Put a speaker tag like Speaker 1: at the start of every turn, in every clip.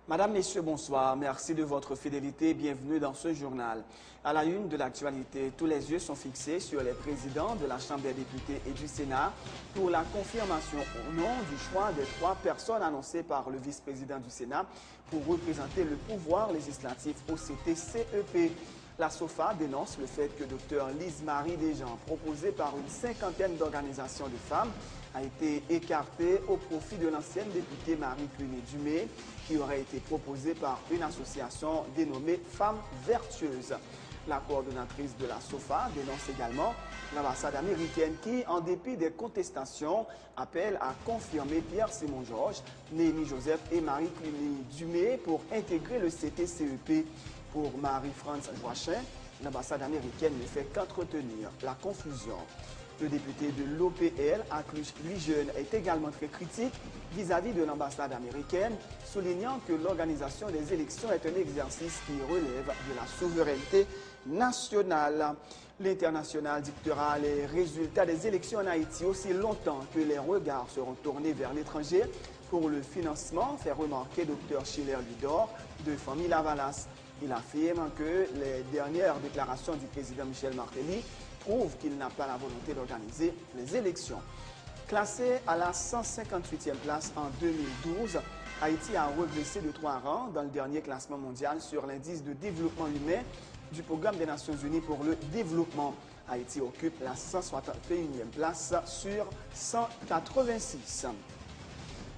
Speaker 1: Madame, Messieurs, bonsoir. Merci de votre fidélité. Bienvenue dans ce journal. À la une de l'actualité, tous les yeux sont fixés sur les présidents de la Chambre des députés et du Sénat pour la confirmation au nom du choix des 3 personnes annoncées par le vice-président du Sénat pour représenter le pouvoir législatif au CTCEP. La SOFA dénonce le fait que Dr Lise-Marie Desjans, proposée par une 50aine d'organisations de femmes, a été écartée au profit de l'ancienne députée Marie-Cluny-Dumé, qui aurait été proposée par une association dénommée Femmes Vertueuses. La coordonnatrice de la SOFA dénonce également l'ambassade américaine qui, en dépit des contestations, appelle à confirmer Pierre-Simon Georges, Néhémie Joseph et Marie-Cluny-Dumé pour intégrer le CTCEP. Pour Marie-France Joachim, l'ambassade américaine ne fait qu'entretenir la confusion. Le député de l'OPL à Cluj-Lijeune est également très critique vis-à-vis de l'ambassade américaine, soulignant que l'organisation des élections est un exercice qui relève de la souveraineté nationale. L'international dictera les résultats des élections en Haïti aussi longtemps que les regards seront tournés vers l'étranger pour le financement, fait remarquer Dr Schiller Ludor de Famille Lavalas. Il affirme que les dernières déclarations du président Michel Martelly prouvent qu'il n'a pas la volonté d'organiser les élections. Classé à la 158e place en 2012, Haïti a régressé de 3 rangs dans le dernier classement mondial sur l'indice de développement humain du Programme des Nations Unies pour le développement. Haïti occupe la 161e place sur 186.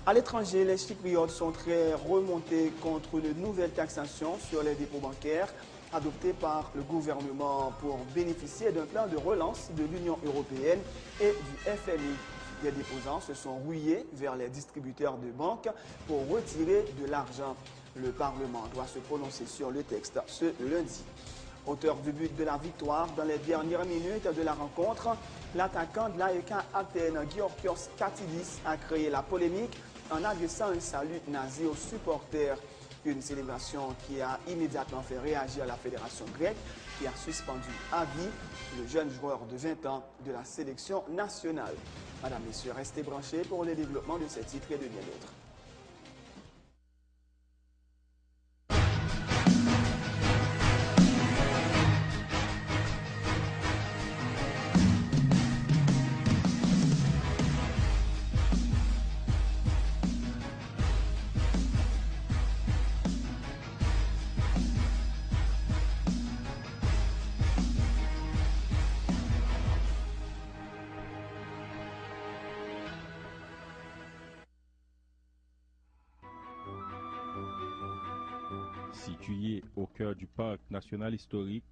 Speaker 1: À l'étranger, les Chypriotes sont très remontés contre une nouvelle taxation sur les dépôts bancaires adoptée par le gouvernement pour bénéficier d'un plan de relance de l'Union européenne et du FMI. Les déposants se sont rués vers les distributeurs de banques pour retirer de l'argent. Le Parlement doit se prononcer sur le texte ce lundi. Auteur du but de la victoire dans les dernières minutes de la rencontre, l'attaquant de l'AEK Athènes, Georgios Katidis, a créé la polémique en adressant un salut nazi aux supporters. Une célébration qui a immédiatement fait réagir la fédération grecque qui a suspendu à vie le jeune joueur de 20 ans de la sélection nationale. Madame, Messieurs, restez branchés pour le développement de ces titres et de bien d'autres.
Speaker 2: Situé au cœur du parc national historique,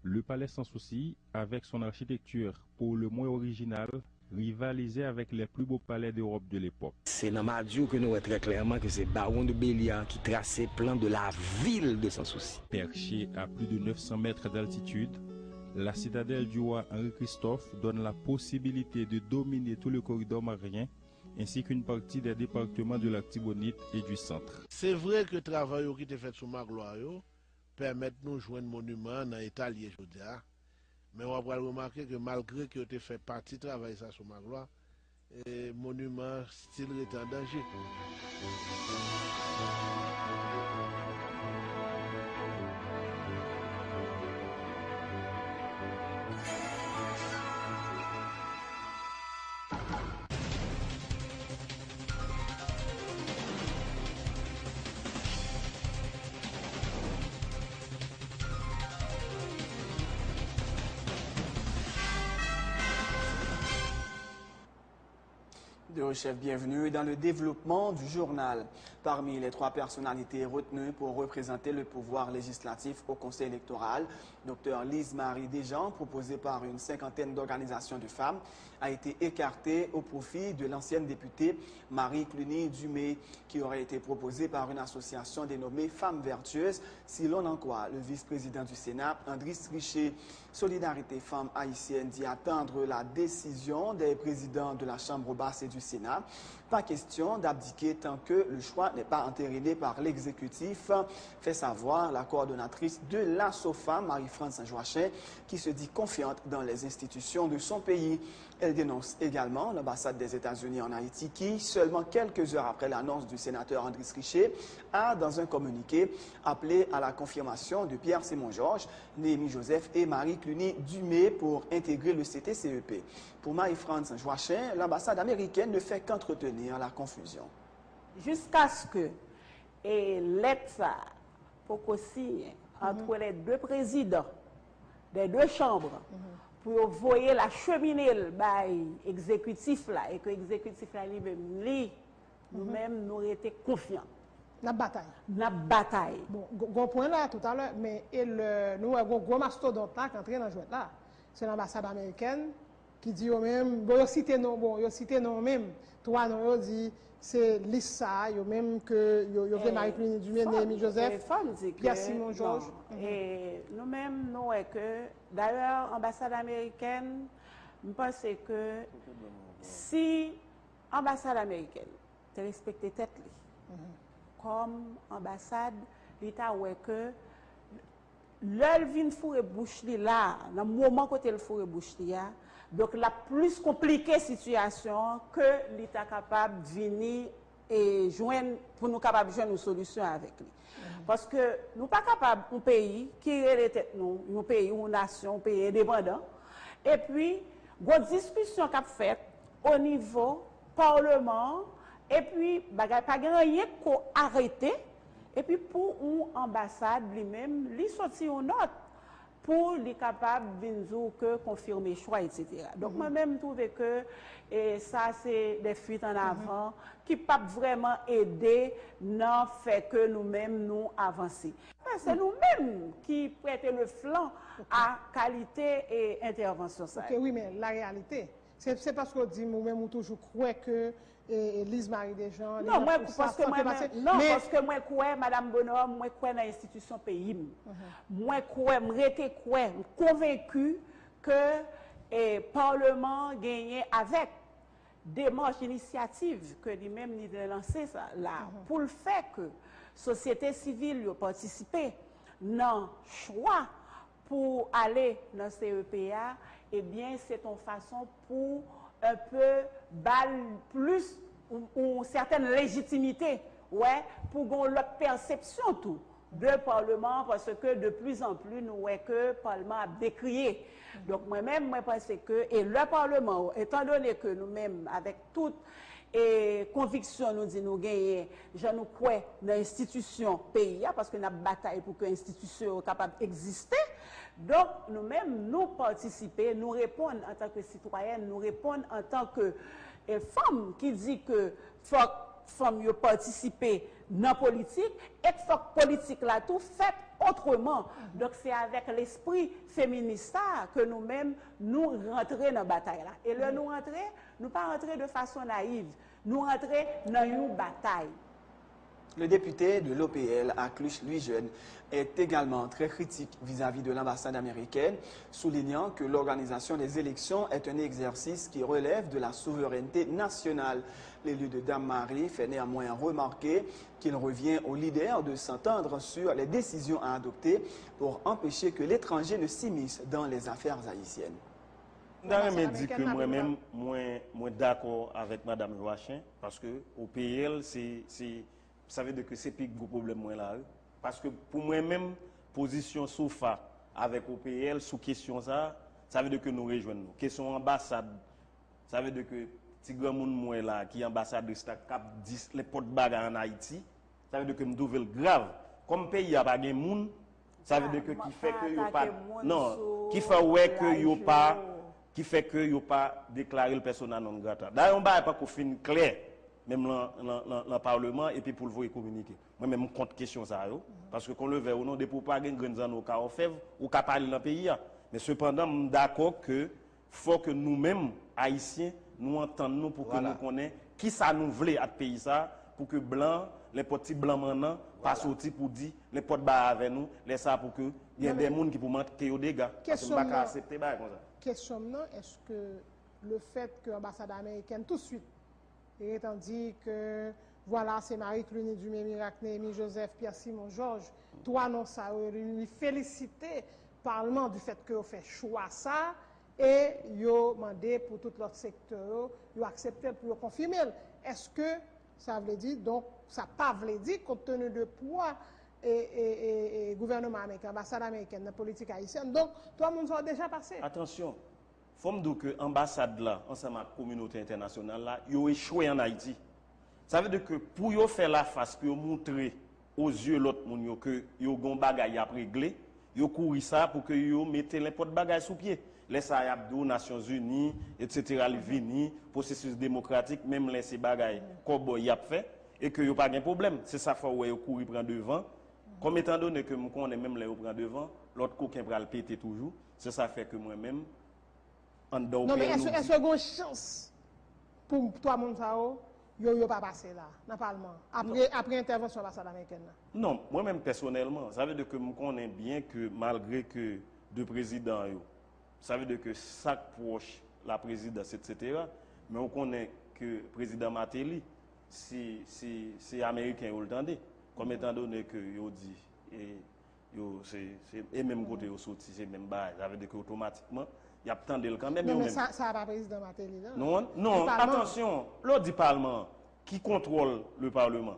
Speaker 2: le Palais Sans Souci, avec son architecture pour le moins originale, rivalisait avec les plus beaux palais d'Europe de l'époque.
Speaker 3: C'est dans Madiou que nous voyons très clairement que c'est Baron de Béliard qui traçait le plan de la ville de Sans Souci.
Speaker 2: Perchée à plus de 900 mètres d'altitude, la citadelle du roi Henri-Christophe donne la possibilité de dominer tout le corridor marien ainsi qu'une partie des départements de l'Artibonite et du centre.
Speaker 4: C'est vrai que le travail qui était fait sur Magloire permet de nous joindre monument dans l'état lié aujourd'hui. Mais on va remarquer que malgré que tu fait partie de travail ça sur Magloire, le monument style est en danger.
Speaker 1: Chef, bienvenue dans le développement du journal. Parmi les 3 personnalités retenues pour représenter le pouvoir législatif au Conseil électoral, Dr Lise-Marie Desjans, proposée par une 50aine d'organisations de femmes, a été écartée au profit de l'ancienne députée Marie-Cluny-Dumé, qui aurait été proposée par une association dénommée Femmes Vertueuses, si l'on en croit le vice-président du Sénat, Andris Richer. Solidarité Femmes haïtiennes dit attendre la décision des présidents de la Chambre basse et du Sénat. Pas question d'abdiquer tant que le choix n'est pas entériné par l'exécutif, fait savoir la coordonnatrice de la SOFA, Marie-France Joachim, qui se dit confiante dans les institutions de son pays. Elle dénonce également l'ambassade des États-Unis en Haïti qui, seulement quelques heures après l'annonce du sénateur Andris Richer, a, dans un communiqué, appelé à la confirmation de Pierre-Simon Georges, Néhémie Joseph et Marie Cluny Dumé pour intégrer le CTCEP. Pour Marie-France Joachim, l'ambassade américaine ne fait qu'entretenir la confusion.
Speaker 5: Jusqu'à ce que l'ETSA pour signe entre les deux présidents des deux chambres pour voyer la cheminée exécutif là et que l'exécutif là nous-mêmes nous étions confiants.
Speaker 6: La bataille.
Speaker 5: La bataille.
Speaker 6: Bon, gros point là tout à l'heure, mais nous avons un gros mastodonte là qui entre dans le jeu là. C'est l'ambassade américaine qui dit eux-mêmes, bon, ils citent non même, toi, non, dit c'est Lissa, yo même que yo fait Marie-Cluny Dumé, Néhémie Joseph, Pierre-Simon Georges.
Speaker 5: Et nous-mêmes, nous est que, d'ailleurs, l'ambassade américaine, je pense que si l'ambassade américaine te respecte tête comme ambassade, l'État ouais que l'œil vient fourrer bouche là, dans le moment côté le fourrer bouche là, donc la plus compliquée situation que l'État capable de venir et joindre pour nous capable de joindre une solution avec lui. Parce que nous pas capable un pays qui est nous, un pays, une nation, un pays indépendant, et puis une discussion qu'a faite au niveau parlement, et puis pas rien qu'on arrêter, et puis pour une ambassade lui-même, lui sortir une note pour les capables de confirmer choix, etc. Donc, moi-même, je trouve que ça, c'est des fuites en avant qui ne peuvent vraiment aider dans le fait que nous-mêmes, nous avancer. C'est nous-mêmes qui prêtons le flanc à qualité et intervention.
Speaker 6: Ok, oui, mais la réalité, c'est parce qu'on dit nous-mêmes, on toujours croit que Lise Marie Desjans.
Speaker 5: Non, moi, parce que moi, crois, Madame Bonhomme, moi, crois dans l'institution pays. Moi, crois, convaincu que le Parlement gagnait avec démarche initiative que lui-même il a lancé ça là pour le fait que société civile a participé dans le choix pour aller dans CEPA, eh bien, c'est une façon pour un peu plus une certaine légitimité, ouais, pour qu'on la perception tout de Parlement, parce que de plus en plus nous voyons que le Parlement a décrié. Donc moi-même, moi pense que et le Parlement, étant donné que nous-mêmes avec toute conviction nous dit nous gagner, je nous crois dans l'institution pays parce que nous avons bataille pour que l'institution soit capable d'exister. Donc nous-mêmes nous participer, nous répondre en tant que citoyenne, nous répondre en tant que femme qui dit que faut femmes participer dans la politique et que faut politique là tout fait autrement. Donc c'est avec l'esprit féministe que nous-mêmes nous rentrons dans la bataille là. Et là nous rentrons, nous pas rentrer de façon naïve, nous rentrons dans une bataille.
Speaker 1: Le député de l'OPL à Cluj, Louis Jeune, est également très critique vis-à-vis de l'ambassade américaine, soulignant que l'organisation des élections est un exercice qui relève de la souveraineté nationale. L'élu de Dame-Marie fait néanmoins remarquer qu'il revient aux leaders de s'entendre sur les décisions à adopter pour empêcher que l'étranger ne s'immisce dans les affaires haïtiennes.
Speaker 7: Je dis que moi-même, moi d'accord avec Mme Joachim, parce que au PL, ça veut dire que c'est plus gros problème là. Parce que pour moi-même, position SOFA avec OPL sous question ça veut dire que nous rejoignons. Question ambassade, ça veut dire que si grand monde moi là qui est ambassadeur cap 10 les porte bagarre en Haïti, ça veut dire que nous trouvons grave. Comme pays a pas de monde, ça veut dire que qui fait que yo pas non, qui fait ouais que yo pas qui fait que yo pas déclarer le persona non grata. D'ailleurs on va pas qu'on fin clair même dans le Parlement, et puis pour le voir communiquer. Moi-même, je compte question ça, parce que qu'on le veut ou non, de pour pas gagner grand au cas fait ou qu'à parler dans le pays. Mais cependant, je suis d'accord que faut que nous-mêmes, Haïtiens, nous entendons pour que nous connaissions qui ça nous voulait à ce pays ça, pour que blanc, les petits blancs maintenant, pas sortir pour dire, les potes bas avec nous, les ça pour que il y ait des gens qui pour manquer aux dégâts. Parce que je ne pas accepter ça comme ça.
Speaker 6: Question non, est-ce que le fait que l'ambassade américaine tout de suite et étant dit que voilà, c'est Marie-Cluny Dumé, Miracle, Néhémie Joseph, Pierre-Simon Georges, toi non ça, lui féliciter le Parlement du fait que vous fait choix ça, et yo demandé pour tout l'autre secteur, yo accepté pour confirmer. Est-ce que ça veut dire, donc, ça pas veut dire, compte tenu de poids et gouvernement américain, ambassade américaine, la politique haïtienne, donc, tout le monde sont déjà passé.
Speaker 7: Attention, il faut me dire que l'ambassade là, ensemble avec la communauté internationale là, ils ont échoué en Haïti. Ça veut dire que pour yo faire la face, pour montrer aux yeux l'autre monde que yo gon bagay à régler, yo couri ça pour que yo mette n'importe bagay sous pied. Les Sayabdou, Nations Unies, etc. Vini, processus démocratique, même les ces bagay comme y a fait et que yo pas de problème. C'est ça faut ouais yo courir prend devant. Comme étant donné que moi connais même les yo prend devant, l'autre coquin va le péter toujours. C'est ça fait que moi-même en dehors.
Speaker 6: Non mais est-ce qu'il y a une chance pour toi mon ça yo pas passé là dans le Parlement après intervention de l'ambassade américaine là?
Speaker 7: Non, moi-même personnellement, ça veut dire que je connais bien que malgré que deux présidents, ça veut dire que chaque proche, la présidence, etc., mais on connaît que le président Matéli, c'est américain, vous l'entendez, comme étant donné que yo dit, et même côté yo sorti, c'est même base, ça veut dire qu'automatiquement, il y a tant de quand même.
Speaker 6: Non, mais ça n'a pas président Matéli là.
Speaker 7: Non, attention, l'autre du Parlement, qui contrôle le Parlement?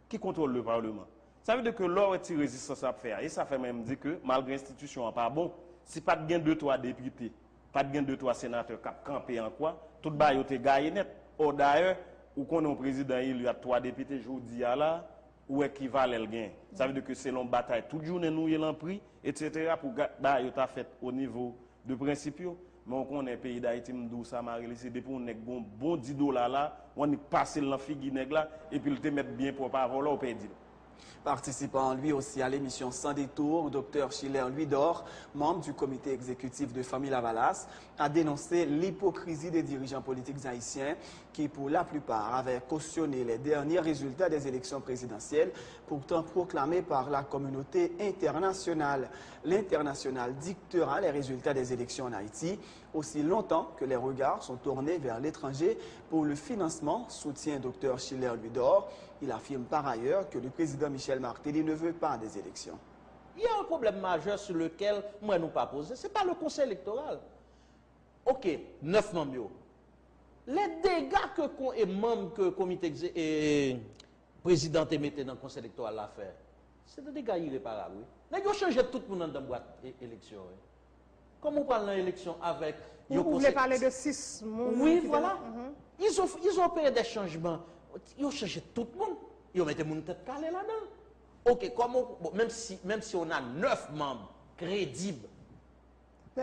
Speaker 7: Qui contrôle le Parlement? Ça veut dire que l'autre résistance à faire. Et ça fait même dire que, malgré l'institution n'est pas bon, si pas de gain de 2-3 députés, pas de gain de 2-3 sénateurs qui campé en quoi, tout le bail est gagné net. Or d'ailleurs, ou qu'on est un président, il y a 3 députés, je dis là, ou équivalent le gain. Ça veut dire que c'est l'on bataille toute journée, nous, il en pris, etc. pour gagner fait au niveau de principio. Mais on connaît le pays d'Haïti, nous ça m'a réalisé depuis on est bon $10 là, on est passé dans figue là et puis le te mettre bien pour pas avoir là au pays.
Speaker 1: Participant lui aussi à l'émission Sans détour, Dr Schiller Louis-Dor, membre du comité exécutif de Famille Lavalas, a dénoncé l'hypocrisie des dirigeants politiques haïtiens qui, pour la plupart, avaient cautionné les derniers résultats des élections présidentielles, pourtant proclamés par la communauté internationale. L'international dictera les résultats des élections en Haïti aussi longtemps que les regards sont tournés vers l'étranger pour le financement, soutient Dr Schiller Louis-Dor. Il affirme par ailleurs que le président Michel Martelly ne veut pas des élections.
Speaker 8: Il y a un problème majeur sur lequel moi nous pas posé, ce n'est pas le conseil électoral. Ok, 9 membres. Les dégâts que les membres que le comité et président mettent dans le conseil électoral à faire, c'est des dégâts irréparables. Oui. Ils ont changé tout le monde dans la boîte d'élection. Oui. Comme on parle dans l'élection avec...
Speaker 6: Vous voulez parler de 6 membres?
Speaker 8: Oui, voilà. Ils ont opéré des changements. Ils ont changé tout le monde. Ils ont mis mon tête calée là-dedans. Ok, même si on a 9 membres crédibles.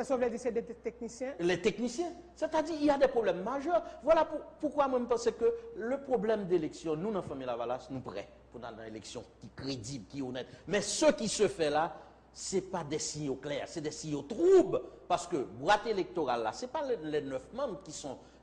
Speaker 6: Sauf les c'est des techniciens.
Speaker 8: Les techniciens. C'est-à-dire qu'il y a des problèmes majeurs. Voilà pourquoi moi je pense que le problème d'élection, nous, dans la famille Lavalas, nous prêts pour dans une élection qui est crédible, qui est honnête. Mais ce qui se fait là, ce n'est pas des signaux clairs, c'est des signaux troubles. Parce que boîte électorale là, ce n'est pas les 9 membres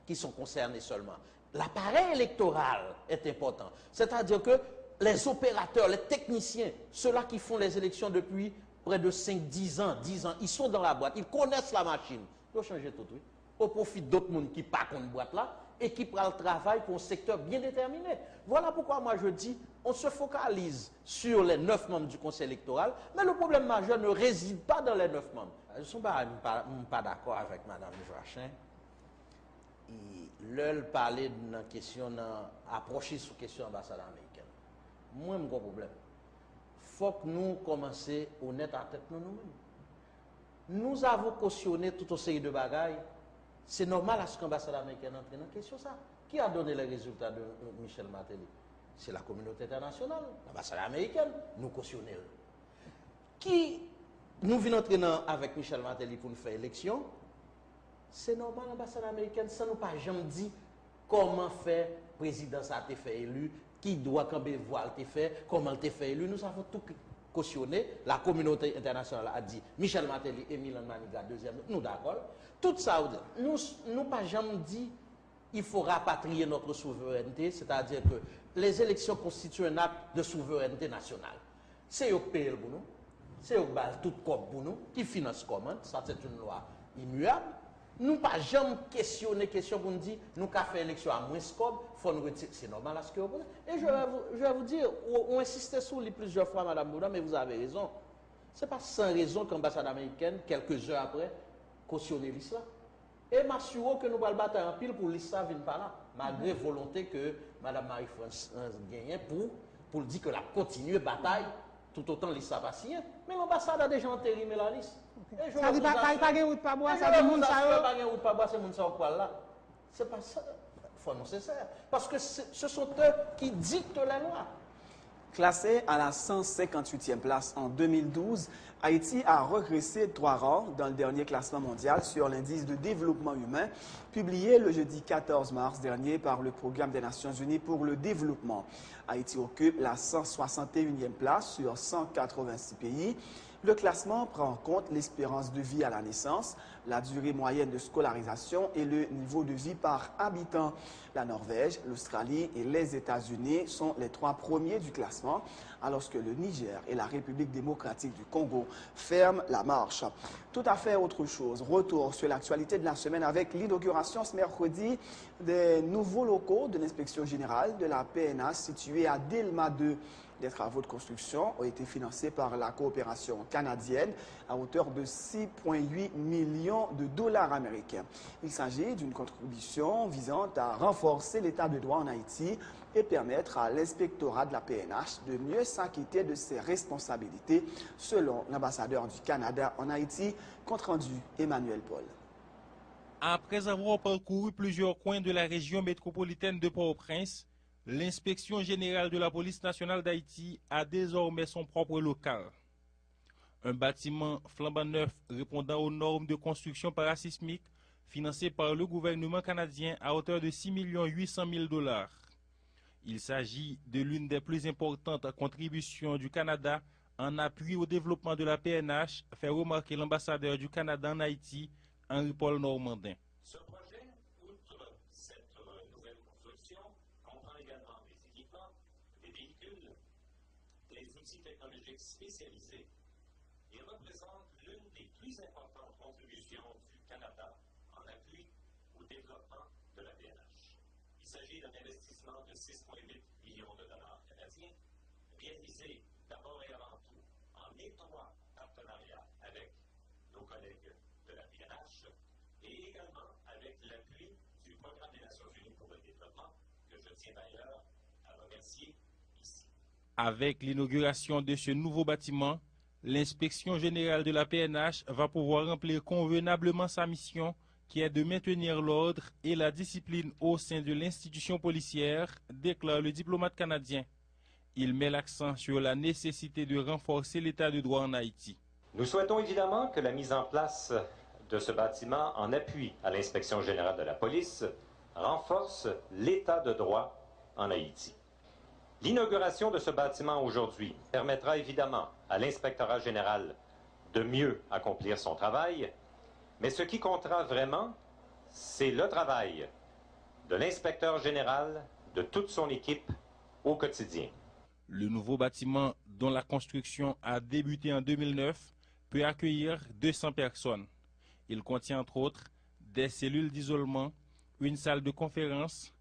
Speaker 8: qui sont concernés seulement. L'appareil électoral est important. C'est-à-dire que les opérateurs, les techniciens, ceux-là qui font les élections depuis près de 5-10 ans, ils sont dans la boîte, ils connaissent la machine. Ils ont changé tout, oui. Au profit d'autres monde qui pas contre boîte là et qui prennent le travail pour un secteur bien déterminé. Voilà pourquoi moi je dis, on se focalise sur les 9 membres du conseil électoral, mais le problème majeur ne réside pas dans les 9 membres. Je ne suis pas d'accord avec Mme Joachim. L'heure parler d'une question, approcher sur la question de l'ambassade américaine. Moi, j'ai un problème. Il faut que nous commencions honnête à tête nous-mêmes. Nous avons cautionné tout un série de bagailles. C'est normal à ce que l'ambassade américaine entre dans la question ça. Qui a donné les résultats de Michel Martelly? C'est la communauté internationale, l'ambassade américaine, nous cautionnons. Qui nous venons entrer avec Michel Martelly pour nous faire élection? C'est normal l'ambassade américaine, ça nous pas jamais dit comment faire président ça a été fait élu, qui doit camber voile te fait, comment il te fait élu. Nous avons tout cautionné. La communauté internationale a dit Michel Martelly et Milan Maniga deuxième. Nous d'accord. Tout ça, nous pas jamais dit il faut rapatrier notre souveraineté, c'est-à-dire que les élections constituent un acte de souveraineté nationale. C'est eux qui payent pour nous, c'est eux qui basent tout comme pour nous, qui financent comment, ça c'est une loi immuable. Nous pas jamais questionner question pour nous dire nous avons fait élection à moins scope, faut nous retirer. C'est normal à ce que vous posez. Et je vais vous dire, on insistait sur lui plusieurs fois, Mme Bouda, mais vous avez raison. Ce n'est pas sans raison que l'ambassade américaine, quelques heures après, cautionner l'islam. Et m'assure que nous allons battre en pile pour l'islam vienne pas là, malgré volonté que Mme Marie-France gagne pour dire que la continue bataille tout autant l'islam pas signé. Mais l'ambassade a déjà entérimé la liste.
Speaker 6: Ça dit pas de route pas bois, ça dit moun ça
Speaker 8: pas de route pas bois, c'est moun ça quoi là. C'est pas ça. Faut nécessaire parce que ce sont eux qui dictent la loi.
Speaker 1: Classé à la 158e place en 2012, Haïti a regressé 3 rangs dans le dernier classement mondial sur l'indice de développement humain, publié le jeudi 14 mars dernier par le Programme des Nations Unies pour le développement. Haïti occupe la 161e place sur 186 pays. Le classement prend en compte l'espérance de vie à la naissance, la durée moyenne de scolarisation et le niveau de vie par habitant. La Norvège, l'Australie et les États-Unis sont les 3 premiers du classement, alors que le Niger et la République démocratique du Congo ferment la marche. Tout à fait autre chose. Retour sur l'actualité de la semaine avec l'inauguration ce mercredi des nouveaux locaux de l'inspection générale de la PNH situés à Delma 2. Les travaux de construction ont été financés par la coopération canadienne à hauteur de 6,8 millions de dollars américains. Il s'agit d'une contribution visant à renforcer l'état de droit en Haïti et permettre à l'inspectorat de la PNH de mieux s'acquitter de ses responsabilités, selon l'ambassadeur du Canada en Haïti, compte rendu Emmanuel Paul.
Speaker 2: Après avoir parcouru plusieurs coins de la région métropolitaine de Port-au-Prince, l'inspection générale de la police nationale d'Haïti a désormais son propre local. Un bâtiment flambant neuf répondant aux normes de construction parasismique financé par le gouvernement canadien à hauteur de 6 800 000 $. Il s'agit de l'une des plus importantes contributions du Canada en appui au développement de la PNH, fait remarquer l'ambassadeur du Canada en Haïti, Henri-Paul Normandin.
Speaker 9: Ce projet, outre cette nouvelle construction, comprend également des équipements, des véhicules, des outils technologiques spécialisés et représente l'une des plus importantes contributions du Canada en appui au développement de la PNH. Il s'agit d'un investissement de 6,8 millions de dollars canadiens, réalisé d'abord et avant tout en étroit partenariat avec nos collègues de la PNH et également avec l'appui du Programme des Nations Unies pour le développement, que je tiens d'ailleurs à remercier ici.
Speaker 2: Avec l'inauguration de ce nouveau bâtiment, l'inspection générale de la PNH va pouvoir remplir convenablement sa mission qui est de maintenir l'ordre et la discipline au sein de l'institution policière, déclare le diplomate canadien. Il met l'accent sur la nécessité de renforcer l'état de droit en Haïti.
Speaker 9: Nous souhaitons évidemment que la mise en place de ce bâtiment en appui à l'inspection générale de la police renforce l'état de droit en Haïti. L'inauguration de ce bâtiment aujourd'hui permettra évidemment à l'inspectorat général de mieux accomplir son travail, mais ce qui comptera vraiment, c'est le travail de l'inspecteur général, de toute son équipe au quotidien.
Speaker 2: Le nouveau bâtiment, dont la construction a débuté en 2009, peut accueillir 200 personnes. Il contient entre autres des cellules d'isolement, une salle de conférence,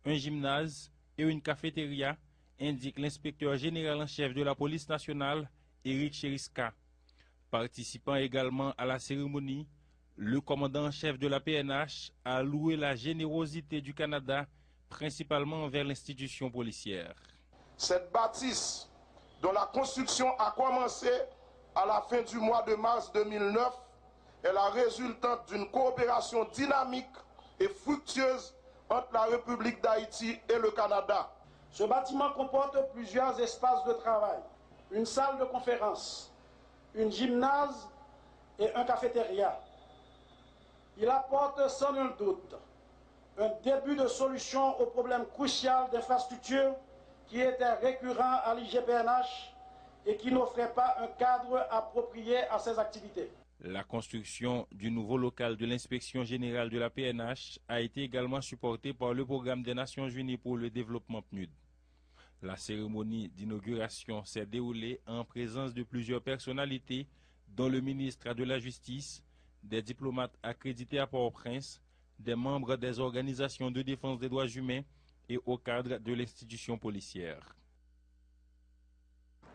Speaker 2: un gymnase et une cafétéria, indique l'inspecteur général en chef de la police nationale, Éric Cheriska. Participant également à la cérémonie, le commandant en chef de la PNH a loué la générosité du Canada, principalement envers l'institution policière.
Speaker 10: Cette bâtisse, dont la construction a commencé à la fin du mois de mars 2009, est la résultante d'une coopération dynamique et fructueuse entre la République d'Haïti et le Canada.
Speaker 11: Ce bâtiment comporte plusieurs espaces de travail, une salle de conférence, une gymnase et un cafétéria. Il apporte sans nul doute un début de solution au problème crucial d'infrastructure qui était récurrent à l'IGPNH et qui n'offrait pas un cadre approprié à ses activités.
Speaker 2: La construction du nouveau local de l'inspection générale de la PNH a été également supportée par le Programme des Nations Unies pour le développement PNUD. La cérémonie d'inauguration s'est déroulée en présence de plusieurs personnalités, dont le ministre de la Justice, des diplomates accrédités à Port-au-Prince, des membres des organisations de défense des droits humains et au cadre de l'institution policière.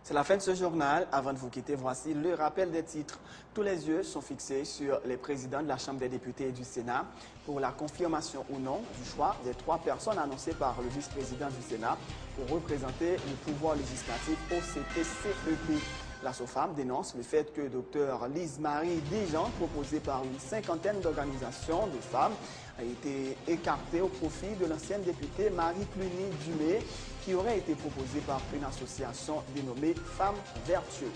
Speaker 1: C'est la fin de ce journal. Avant de vous quitter, voici le rappel des titres. Tous les yeux sont fixés sur les présidents de la Chambre des députés et du Sénat pour la confirmation ou non du choix des 3 personnes annoncées par le vice-président du Sénat pour représenter le pouvoir législatif au CPCEP. La SOFAM dénonce le fait que Dr Lise-Marie Desjans, proposée par une 50aine d'organisations de femmes, a été écartée au profit de l'ancienne députée Marie Cluny-Dumais, qui aurait été proposée par une association dénommée Femmes Vertueuses.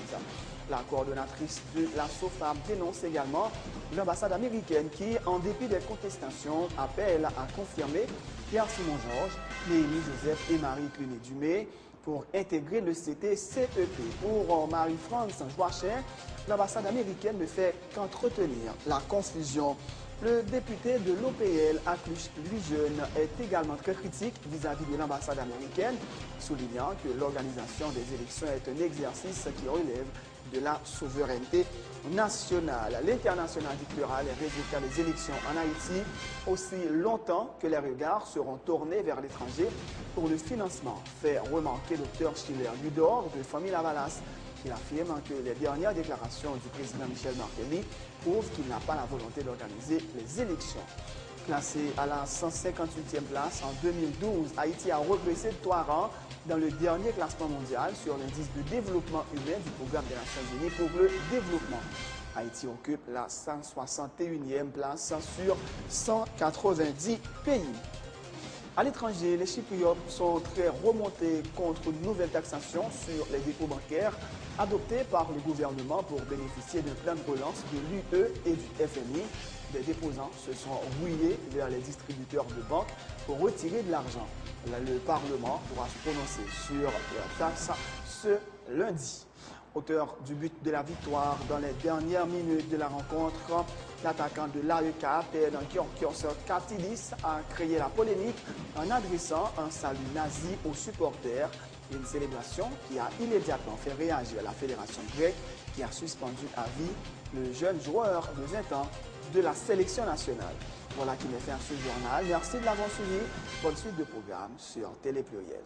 Speaker 1: La coordonnatrice de la SOFAM dénonce également l'ambassade américaine qui, en dépit des contestations, appelle à confirmer Pierre-Simon Georges, Léonie Joseph et Marie Cluny-Dumais pour intégrer le CPCEP. Pour Marie-France Joachim, l'ambassade américaine ne fait qu'entretenir la confusion. Le député de l'OPL, Aklush Lujeune, est également très critique vis-à-vis de l'ambassade américaine, soulignant que l'organisation des élections est un exercice qui relève de la souveraineté nationale. L'international dictera les résultats des élections en Haïti aussi longtemps que les regards seront tournés vers l'étranger pour le financement, fait remarquer Dr Schiller Ludor de Famille Lavalas. Il affirme que les dernières déclarations du président Michel Martelly prouvent qu'il n'a pas la volonté d'organiser les élections. Classé à la 158e place en 2012, Haïti a regressé de 3 rangs dans le dernier classement mondial sur l'indice de développement humain du programme des Nations Unies pour le développement. Haïti occupe la 161e place sur 190 pays. À l'étranger, les Chypriotes sont très remontés contre une nouvelle taxation sur les dépôts bancaires adoptée par le gouvernement pour bénéficier d'un plan de relance de l'UE et du FMI. Les déposants se sont rouillés vers les distributeurs de banques pour retirer de l'argent. Le Parlement pourra se prononcer sur la taxe ce lundi. Auteur du but de la victoire dans les dernières minutes de la rencontre, l'attaquant de l'AEK, Pedro Kyorkios Katidis, a créé la polémique en adressant un salut nazi aux supporters. Une célébration qui a immédiatement fait réagir la fédération grecque qui a suspendu à vie le jeune joueur de 20 ans de la sélection nationale. Voilà qui met fin à ce journal. Merci de l'avoir suivi. Bonne suite de programme sur Télé Pluriel.